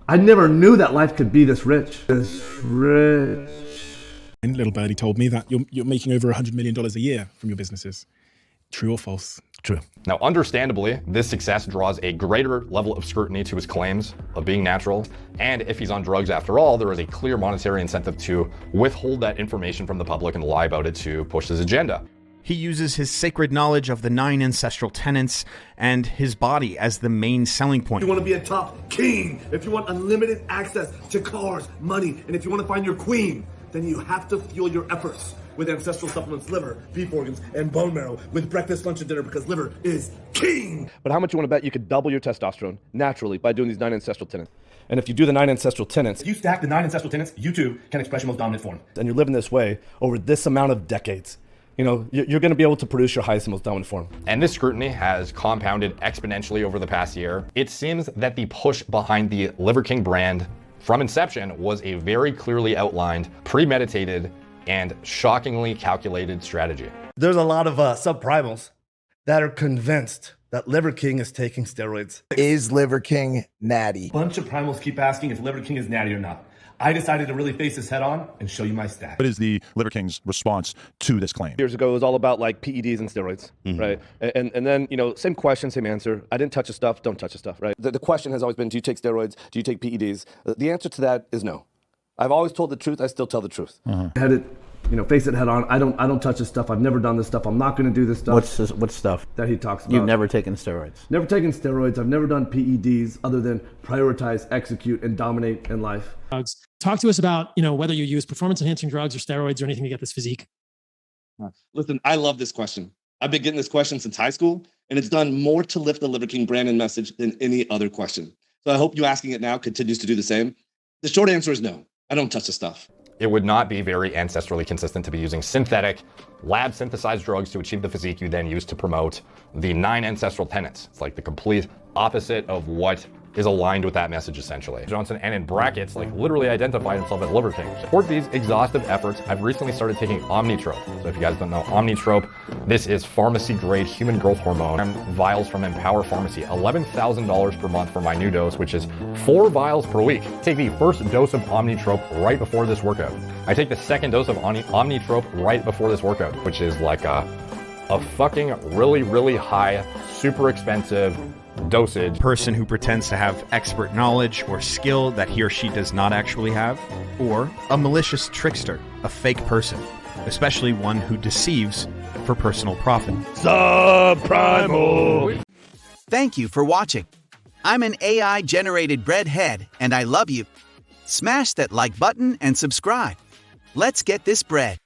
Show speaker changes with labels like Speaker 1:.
Speaker 1: I never knew that life could be this rich. This rich.
Speaker 2: And little birdie told me that you're making over $100 million a year from your businesses. True or false?
Speaker 1: True.
Speaker 3: Now, understandably, this success draws a greater level of scrutiny to his claims of being natural. And if he's on drugs after all, there is a clear monetary incentive to withhold that information from the public and lie about it to push his agenda.
Speaker 4: He uses his sacred knowledge of the 9 ancestral tenets and his body as the main selling point.
Speaker 5: If you want to be a top king, if you want unlimited access to cars, money, and if you want to find your queen, then you have to fuel your efforts with ancestral supplements, liver, beef organs, and bone marrow with breakfast, lunch, and dinner, because liver is king.
Speaker 1: But how much you want to bet you could double your testosterone naturally by doing these 9 ancestral tenets? And if you do the 9 ancestral tenets,
Speaker 5: If you stack the 9 ancestral tenets, you too can express your most dominant form.
Speaker 1: and you're living this way over this amount of decades, you know, you're going to be able to produce your highest and most dominant form.
Speaker 3: And this scrutiny has compounded exponentially over the past year. It seems that the push behind the Liver King brand from inception was a very clearly outlined, premeditated, and shockingly calculated strategy.
Speaker 1: There's a lot of subprimals that are convinced that Liver King is taking steroids.
Speaker 6: Is Liver King natty?
Speaker 5: A bunch of primals keep asking if Liver King is natty or not. I decided to really face this head on and show you my stats.
Speaker 7: What is the Liver King's response to this claim?
Speaker 1: Years ago, it was all about like PEDs and steroids, right? And then, you know, same question, same answer. I didn't touch the stuff, don't touch the stuff, right? The question has always been, do you take steroids? Do you take PEDs? The answer to that is no. I've always told the truth, I still tell the truth. I had it, you know, face it head on. I don't touch this stuff. I've never done this stuff. I'm not going to do this stuff.
Speaker 8: What stuff?
Speaker 1: That he talks about.
Speaker 8: You've never taken steroids?
Speaker 1: Never taken steroids. I've never done PEDs other than prioritize, execute, and dominate in life.
Speaker 9: Talk to us about, you know, whether you use performance enhancing drugs or steroids or anything to get this physique.
Speaker 10: Listen, I love this question. I've been getting this question since high school, and it's done more to lift the Liver King brand and message than any other question. So I hope you asking it now continues to do the same. The short answer is no. I don't touch the stuff.
Speaker 3: It would not be very ancestrally consistent to be using synthetic, lab synthesized drugs to achieve the physique you then use to promote the 9 ancestral tenets. It's like the complete opposite of what is aligned with that message, essentially. Johnson, and in brackets, like literally identified himself as Liver King. To support these exhaustive efforts, I've recently started taking Omnitrope. So if you guys don't know Omnitrope, this is pharmacy-grade human growth hormone. Vials from Empower Pharmacy, $11,000 per month for my new dose, which is 4 vials per week. Take the first dose of Omnitrope right before this workout. I take the second dose of Omnitrope right before this workout, which is like a fucking really, really high, super expensive dosage.
Speaker 4: Person who pretends to have expert knowledge or skill that he or she does not actually have, or a malicious trickster, a fake person, especially one who deceives for personal profit.
Speaker 1: Subprimal.
Speaker 11: Thank you for watching. I'm an AI-generated breadhead, and I love you. Smash that like button and subscribe. Let's get this bread.